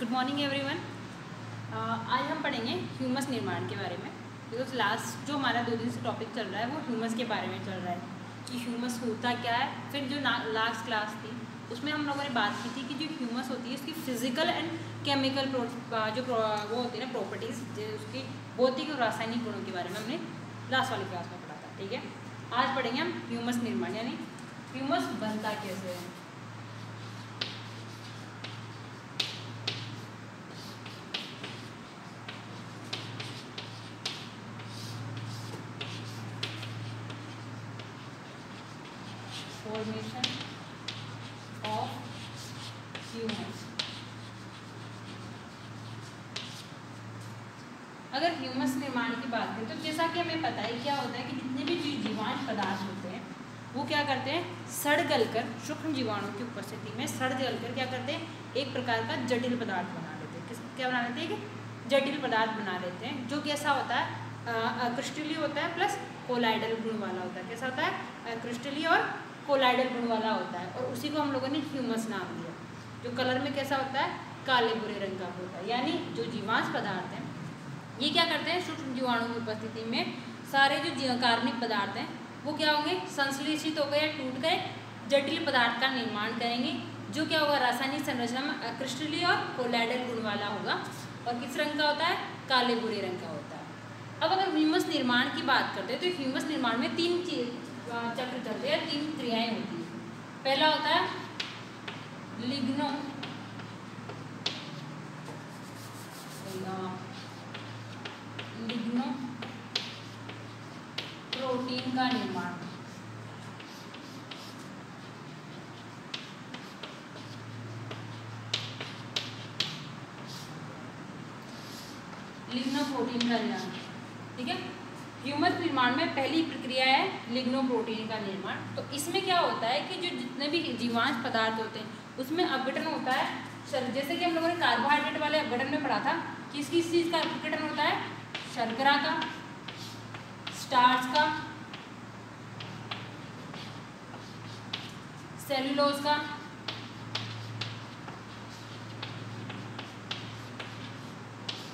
Good morning everyone. आज हम पढ़ेंगे ह्यूमस निर्माण के बारे में। बिकॉज लास्ट जो हमारा 2 दिन से टॉपिक चल रहा है वो ह्यूमस के बारे में चल रहा है कि ह्यूमस होता क्या है। फिर जो लास्ट क्लास थी उसमें हम लोगों ने बात की थी कि जो ह्यूमस होती है उसकी फिजिकल एंड केमिकल वो होती है ना प्रॉपर्टीज़, उसकी भौतिक और रासायनिक गुणों के बारे में हमने लास्ट वाली क्लास में पढ़ा था। ठीक है, आज पढ़ेंगे हम ह्यूमस निर्माण यानी ह्यूमस बनता कैसे है। Formation of humus. अगर ह्यूमस निर्माण की बात करें तो जैसा कि हमें पता है क्या होता है कि जितने भी जीवाणु पदार्थ होते हैं वो क्या करते हैं, सड़ गलकर सूक्ष्म जीवाणुओं की उपस्थिति में सड़ गलकर क्या करते हैं, एक प्रकार का जटिल पदार्थ बना लेते हैं। क्या बना लेते हैं कि जटिल पदार्थ बना लेते हैं जो कैसा होता है, क्रिस्टलीय होता है प्लस कोलाइडल गुण वाला होता है। कैसा होता है, क्रिस्टलीय और कोलाइडल गुण वाला होता है और उसी को हम लोगों ने ह्यूमस नाम दिया। जो कलर में कैसा होता है, काले भूरे रंग का होता है। यानी जो जीवांश पदार्थ हैं ये क्या करते हैं, सूक्ष्म जीवाणु की उपस्थिति में सारे जो कार्बनिक पदार्थ हैं वो क्या होंगे, संश्लेषित होकर या टूट कर जटिल पदार्थ का निर्माण करेंगे जो क्या होगा, रासायनिक संरचना में क्रिस्टलीय और कोलाइडल गुण वाला होगा और किस रंग का होता है, काले भूरे रंग का होता है। अब अगर ह्यूमस निर्माण की बात करते हैं तो ह्यूमस निर्माण में 3 चक्र चलते हैं, 3 क्रियाएं होती है। पहला होता है लिग्नो प्रोटीन का निर्माण। लिग्नोप्रोटीन का निर्माण, ठीक है। ह्यूमस निर्माण में पहली प्रक्रिया है लिग्नोप्रोटीन का निर्माण। तो इसमें क्या होता है कि जो जितने भी जीवांश पदार्थ होते हैं उसमें अपघटन होता है। जैसे कि हम लोगों ने कार्बोहाइड्रेट वाले अपघटन में पढ़ा था, किस किस चीज़ का अपघटन होता है, शर्करा का, स्टार्च का, सेलुलोज का,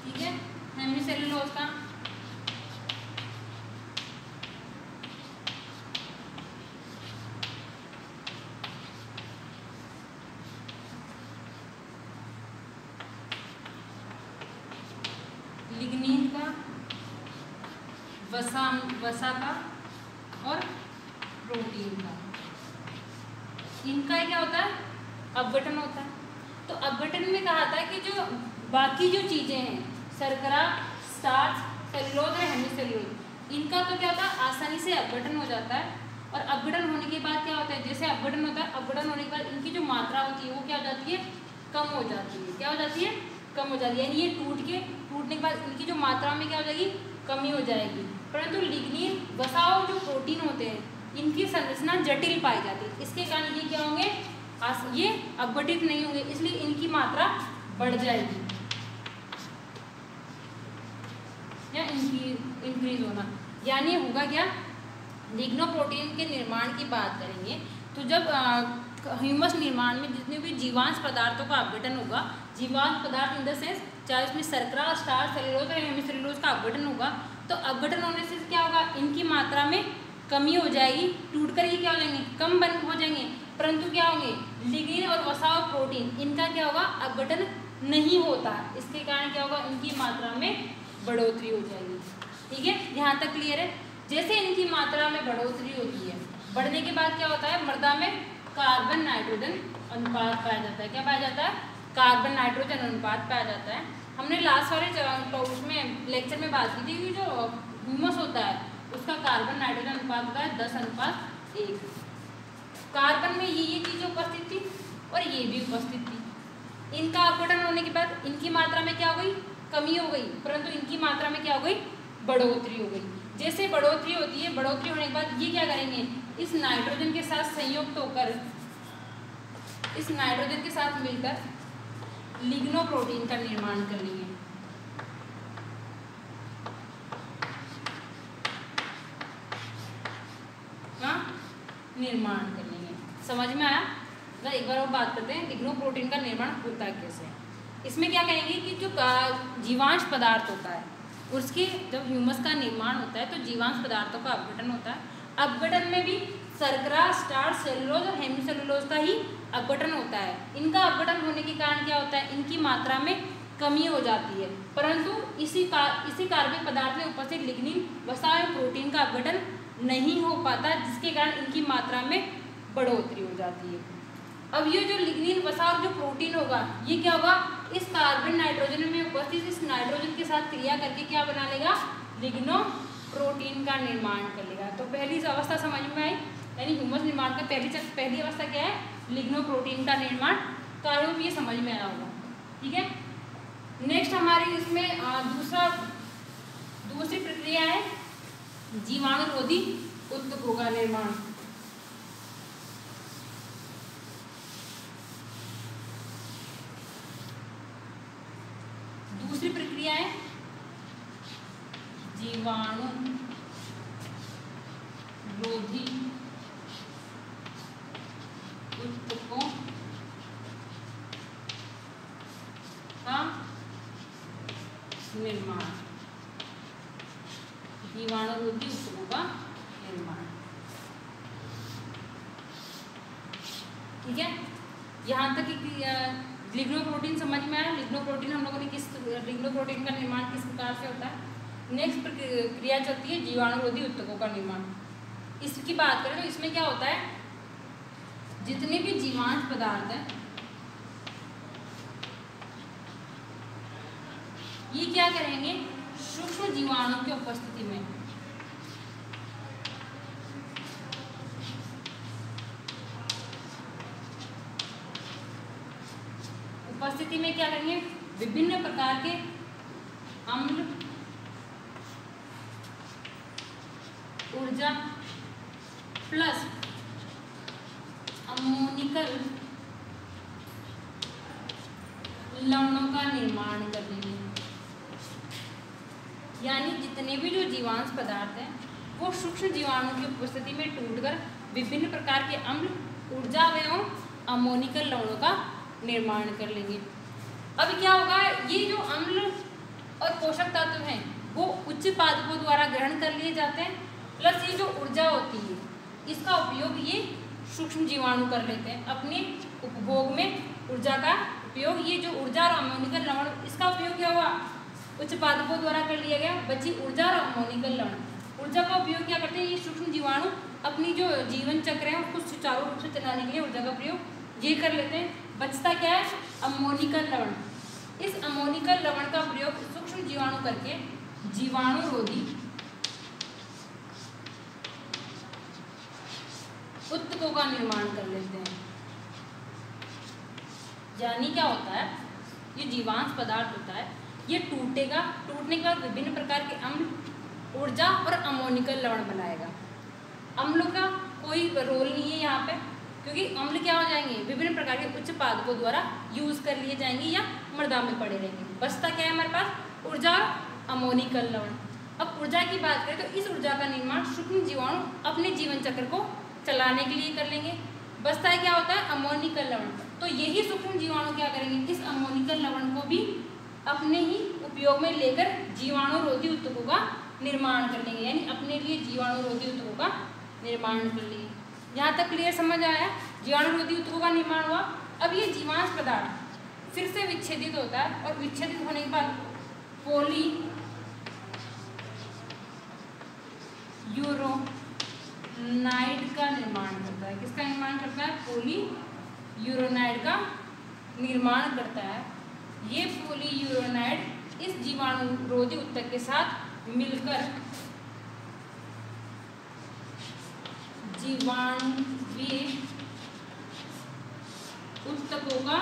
ठीक है, हेमीसेलुलोज का, लिग्नीन का, वसा का और प्रोटीन का। इनका क्या होता है, अपघटन होता है। तो अपघटन में कहा था कि जो बाकी जो चीज़ें हैं, शर्करा, स्टार्च, सेलुलोज और हेमीसेलुलोज, इनका तो क्या होता है, आसानी से अपघटन हो जाता है। और अपघटन होने के बाद क्या होता है, जैसे अपघटन होता है, अपघटन होने के बाद इनकी जो मात्रा होती है वो क्या हो जाती है, कम हो जाती है। क्या हो जाती है, कम हो जाती है। यानी ये टूटने के बाद इनकी जो मात्रा में क्या हो जाएगी, कमी हो जाएगी। परंतु लिग्निन, वसा और जो प्रोटीन होते हैं इनकी संरचना जटिल पाई जाती है। इसके कारण ये क्या होंगे, ये अपघटित नहीं होंगे, इसलिए इनकी मात्रा बढ़ जाएगी या इनकी इंक्रीज होना। यानी होगा क्या, लिग्नोप्रोटीन के निर्माण की बात करेंगे तो जब ह्यूमस निर्माण में जितने भी जीवांश पदार्थों का अपघटन होगा, जीवांश पदार्थ इन द सेंस चाहे उसमें शर्करा, स्टार्च, सेलुलोज और हेमीसेलुलोज का अपघटन होगा, तो अपघटन होने से क्या होगा, इनकी मात्रा में कमी हो जाएगी, टूटकर ये क्या हो जाएंगे, कम हो जाएंगे। परंतु क्या होंगे, लिग्निन और वसा और प्रोटीन, इनका क्या होगा, अपघटन नहीं होता। इसके कारण क्या होगा, इनकी मात्रा में बढ़ोतरी हो जाएगी। ठीक है, यहाँ तक क्लियर है। जैसे इनकी मात्रा में बढ़ोतरी होती है, बढ़ने के बाद क्या होता है, मृदा में कार्बन नाइट्रोजन अनुपात पाया जाता है। क्या पाया जाता है, कार्बन नाइट्रोजन अनुपात पाया जाता है। हमने लास्ट वाले उसमें लेक्चर में बात की थी कि जो ह्यूमस होता है उसका कार्बन नाइट्रोजन अनुपात होता है 10:1। कार्बन में ये चीज़ उपस्थित थी और ये भी उपस्थित थी। इनका अपघटन होने के बाद इनकी मात्रा में क्या हो गई, कमी हो गई, परंतु इनकी मात्रा में क्या हो गई, बढ़ोतरी हो गई। जैसे बढ़ोतरी होती है, बढ़ोतरी होने के बाद ये क्या करेंगे, इस नाइट्रोजन के साथ संयुक्त होकर, इस नाइट्रोजन के साथ मिलकर लिग्नोप्रोटीन का निर्माण कर लेंगे। निर्माण कर लेंगे। समझ में आया? एक बार और बात करते हैं लिग्नोप्रोटीन का निर्माण होता कैसे है। इसमें क्या कहेंगे कि जो जीवांश पदार्थ होता है उसके जब ह्यूमस का निर्माण होता है तो जीवांश पदार्थों का अपघटन होता है। अपघटन में भी शर्करा, स्टार्च, सेलुलोज और हेमिसेलुलोज का ही अपघटन होता है। इनका अपघटन होने के कारण क्या होता है, इनकी मात्रा में कमी हो जाती है, परंतु इसी कार्बनिक पदार्थ में उपस्थित लिग्निन, वसा और प्रोटीन का अपघटन नहीं हो पाता, जिसके कारण इनकी मात्रा में बढ़ोतरी हो जाती है। अब ये जो लिग्निन, वसा और जो प्रोटीन होगा ये क्या होगा, इस कार्बन नाइट्रोजन में उपस्थित इस नाइट्रोजन के साथ क्रिया करके क्या बना लेगा, लिग्नो प्रोटीन का निर्माण कर लेगा। तो पहली अवस्था समझ में आई, यानी ह्यूमस निर्माण का पहली अवस्था क्या है, लिग्नो प्रोटीन का निर्माण। तो आई होप ये समझ में आया होगा। ठीक है, नेक्स्ट हमारी इसमें दूसरी प्रक्रिया है जीवाणुरोधी उत्तकों का निर्माण। दूसरी प्रक्रिया है जीवाणुरोधी उत्तकों का निर्माण। जीवाणुरोधी उत्तकों का निर्माण। ठीक है, यहाँ तक लिग्नोप्रोटीन समझ में आया। लिग्नोप्रोटीन हम लोगों ने लिग्नोप्रोटीन का निर्माण किस प्रकार से होता है। नेक्स्ट क्रिया चलती है जीवाणुरोधी उत्तकों का निर्माण। इसकी बात करें तो इसमें क्या होता है, जितने भी जीवांश पदार्थ हैं ये क्या करेंगे, सूक्ष्म जीवाणु की उपस्थिति में क्या करेंगे, विभिन्न प्रकार के अम्ल, ऊर्जा प्लस अमोनिकल लवणों का निर्माण कर देंगे। यानी जितने भी जो जीवांश पदार्थ हैं वो सूक्ष्म जीवाणु की उपस्थिति में टूटकर विभिन्न प्रकार के अम्ल, ऊर्जा एवं अमोनिकल लवणों का निर्माण कर लेंगे। अब क्या होगा, ये जो अम्ल और पोषक तत्व हैं वो उच्च पादपों द्वारा ग्रहण कर लिए जाते हैं, प्लस ये जो ऊर्जा होती है इसका उपयोग ये सूक्ष्म जीवाणु कर लेते हैं अपने उपभोग में। ऊर्जा का उपयोग, ये जो ऊर्जा और अमोनिकल लवण, इसका उपयोग क्या हुआ, उच्च पादपों द्वारा कर लिया गया। बची ऊर्जा और अमोनिकल लवण। ऊर्जा का उपयोग क्या करते हैं, ये सूक्ष्म जीवाणु अपनी जो जीवन चक्र है उसको सुचारू रूप से चलाने के लिए ऊर्जा का प्रयोग ये कर लेते हैं। बचता क्या है, अमोनिकल लवण। इस अमोनिकल लवण का प्रयोग सूक्ष्म जीवाणु करके जीवाणुरोधी उत्तकों का निर्माण कर लेते हैं। यानी क्या होता है, ये जीवांश पदार्थ होता है ये टूटेगा, टूटने के बाद विभिन्न प्रकार के अम्ल, ऊर्जा और अमोनिकल लवण बनाएगा। अम्लों का कोई रोल नहीं है यहाँ पे, क्योंकि अम्ल क्या हो जाएंगे, विभिन्न प्रकार के उच्च पादपों द्वारा यूज कर लिए जाएंगे या मृदा में पड़े रहेंगे। बचता क्या है हमारे पास, ऊर्जा और अमोनिकल लवण। अब ऊर्जा की बात करें तो इस ऊर्जा का निर्माण सूक्ष्म जीवाणु अपने जीवन चक्र को चलाने के लिए कर लेंगे। बचता है क्या होता है, अमोनिकल लवण। तो यही सूक्ष्म जीवाणु क्या करेंगे, इस अमोनिकल लवण को भी अपने ही उपयोग में लेकर जीवाणुरोधी उत्तकों का निर्माण कर लेंगे, यानी अपने लिए जीवाणुरोधी उत्तकों का निर्माण कर लेंगे। यहाँ तक क्लियर समझ आया, जीवाणुरोधी उत्तकों का निर्माण हुआ। अब ये जीवांश पदार्थ फिर से विच्छेदित होता है और विच्छेदित होने के बाद पॉली यूरोनाइड का निर्माण करता है। किसका निर्माण करता है, पॉली यूरोनाइड का निर्माण करता है। ये पॉली यूरोनाइड इस जीवाणुरोधी उत्तक के साथ मिलकर जीवाणुवीय उत्तकों का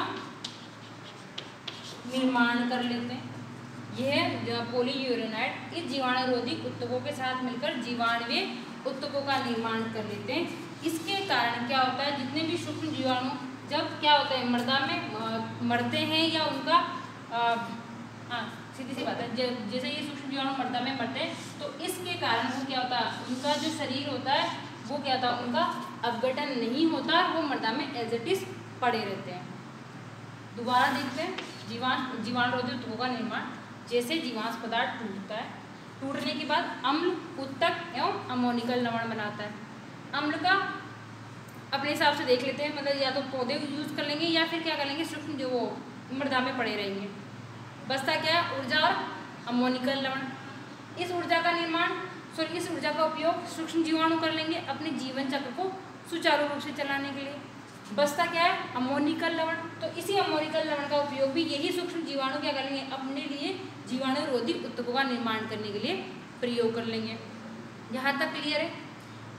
निर्माण कर लेते हैं। यह पॉली यूरोनाइड इस जीवाणुरोधी उत्तकों के साथ मिलकर जीवाणुवीय उत्तकों का निर्माण कर लेते हैं। इसके कारण क्या होता है, जितने भी सूक्ष्म जीवाणु जब क्या होता है मृदा में मरते हैं या उनका सीधी सी बात है, जैसे ये सूक्ष्म जीवाणु मृदा में मरते हैं तो इसके कारण वो क्या होता है, उनका जो शरीर होता है वो क्या होता है, उनका अपघटन नहीं होता, वो मृदा में एज इट इज पड़े रहते हैं। दोबारा देखते हैं। जीवाणुरोधी ऊतकों का निर्माण। जैसे जीवांश पदार्थ टूटता है, टूटने के बाद अम्ल उत्तक एवं अमोनिकल लवण बनाता है। अम्ल का अपने हिसाब से देख लेते हैं, मतलब या तो पौधे यूज कर लेंगे या फिर क्या कर लेंगे, सूक्ष्म जो वो मृदा में पड़े रहेंगे। बचता क्या है, ऊर्जा और अमोनिकल लवण। इस ऊर्जा का उपयोग सूक्ष्म जीवाणु कर लेंगे अपने जीवन चक्र को सुचारू रूप से चलाने के लिए। बचता क्या है, अमोनिकल लवण। तो इसी अमोनिकल लवण का उपयोग भी यही सूक्ष्म जीवाणु क्या करेंगे, अपने लिए जीवाणुरोधी ऊतकों का निर्माण करने के लिए प्रयोग कर लेंगे। यहाँ तक क्लियर है।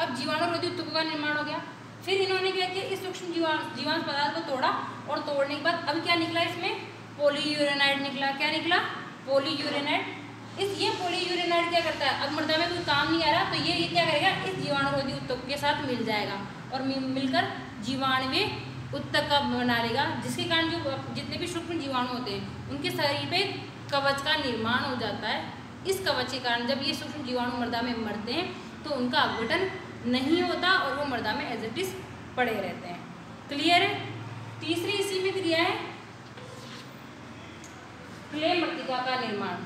अब जीवाणुरोधी ऊतकों का निर्माण हो गया, फिर इन्होंने क्या किया, इस सूक्ष्म जीवांश पदार्थ को तोड़ा और तोड़ने के बाद अब क्या निकला, इसमें पॉलीयूरेनाइड निकला। क्या निकला, पॉलीयूरेनाइड। ये पॉलीयूरेनाइड क्या करता है, अब मृदा में कोई काम नहीं आ रहा तो ये क्या करेगा, इस जीवाणुरोधी ऊतक के साथ मिल जाएगा और मिलकर जीवाणुवीय ऊतक का बना लेगा, जिसके कारण जो जितने भी सूक्ष्म जीवाणु होते हैं उनके शरीर पे कवच का निर्माण हो जाता है। इस कवच के कारण जब ये सूक्ष्म जीवाणु मृदा में मरते हैं तो उनका अपघटन नहीं होता और वो मृदा में एज इट इज पड़े रहते हैं। क्लियर है। तीसरी इसी में क्रिया है क्ले मृतिका का निर्माण।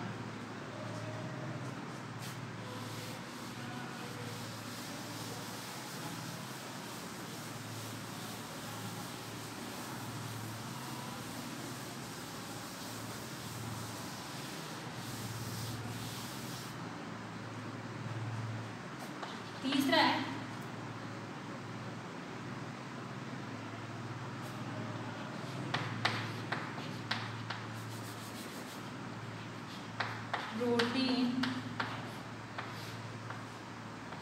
तीसरा है प्रोटीन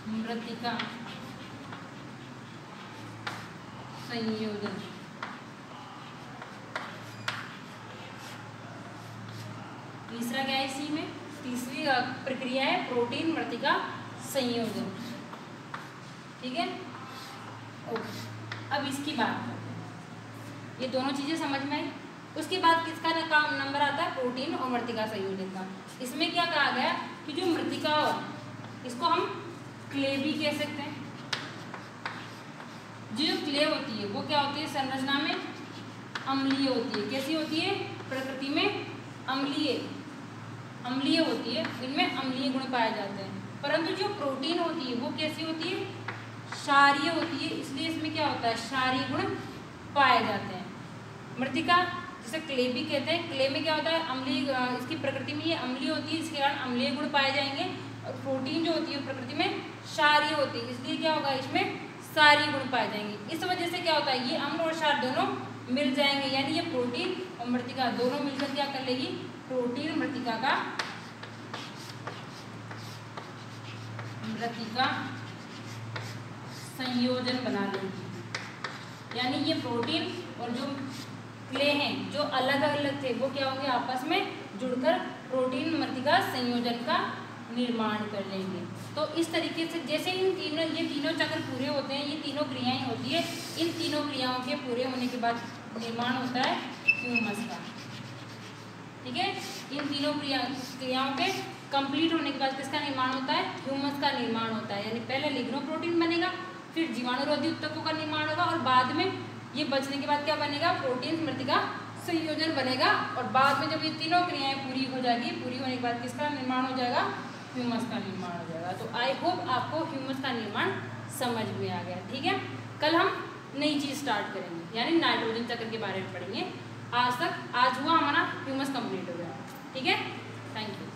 मृतिका संयोजन। तीसरा क्या है, इसी में तीसरी प्रक्रिया है प्रोटीन मृतिका संयोजन। ठीक है, ओके। अब इसकी बात करते हैं, ये दोनों चीजें समझ में आई। उसके बाद किसका काम नंबर आता है, प्रोटीन और मृतिका संयोजन का। इसमें क्या कहा गया कि जो मृतिका हो इसको हम क्ले भी कह सकते हैं। जो क्ले होती है वो क्या होती है, संरचना में अम्लीय होती है। कैसी होती है, प्रकृति में अम्लीय होती है, इनमें अम्लीय गुण पाए जाते हैं। परंतु जो प्रोटीन होती है वो कैसी होती है, क्षारीय होती है, इसलिए इसमें क्या होता है, क्षारीय गुण पाए जाते हैं। मृतिका जिसे क्ले भी कहते हैं, क्ले में क्या होता है, अम्लीय, इसकी प्रकृति में ये अम्लीय होती है, इसके कारण अम्लीय गुण पाए जाएंगे। और प्रोटीन जो होती है प्रकृति में क्षारीय होती है, इसलिए क्या होगा, इसमें क्षारीय गुण पाए जाएंगे। इस वजह से क्या होता है, ये अम्ल और क्षार दोनों मिल जाएंगे, यानी ये प्रोटीन और मृतिका दोनों मिलकर क्या कर लेगी, प्रोटीन मृतिका संयोजन बना लेगी। यानी ये प्रोटीन और जो क्ले हैं जो अलग अलग थे वो क्या होंगे, आपस में जुड़कर प्रोटीन मृतिका संयोजन का निर्माण कर लेंगे। तो इस तरीके से जैसे ये तीनों चक्र पूरे होते हैं, ये तीनों क्रियाएं होती है, इन तीनों क्रियाओं के पूरे होने के बाद निर्माण होता है ह्यूमस का। ठीक है, इन तीनों क्रियाओं के कंप्लीट होने के बाद किसका निर्माण होता है, ह्यूमस का निर्माण होता है। यानी पहले लिग्नोप्रोटीन बनेगा, फिर जीवाणुरोधी ऊतकों का निर्माण होगा और बाद में ये बचने के बाद क्या बनेगा, प्रोटीन मृतिका संयोजन बनेगा। और बाद में जब ये तीनों क्रियाएं पूरी हो जाएगी, पूरी होने के बाद किसका निर्माण हो जाएगा, ह्यूमस का निर्माण हो जाएगा। तो आई होप आपको ह्यूमस का निर्माण समझ में आ गया। ठीक है, कल हम नई चीज़ स्टार्ट करेंगे, यानी नाइट्रोजन चक्र के बारे में पढ़ेंगे। आज हुआ हमारा ह्यूमस कंप्लीट हो गया। ठीक है, थैंक यू।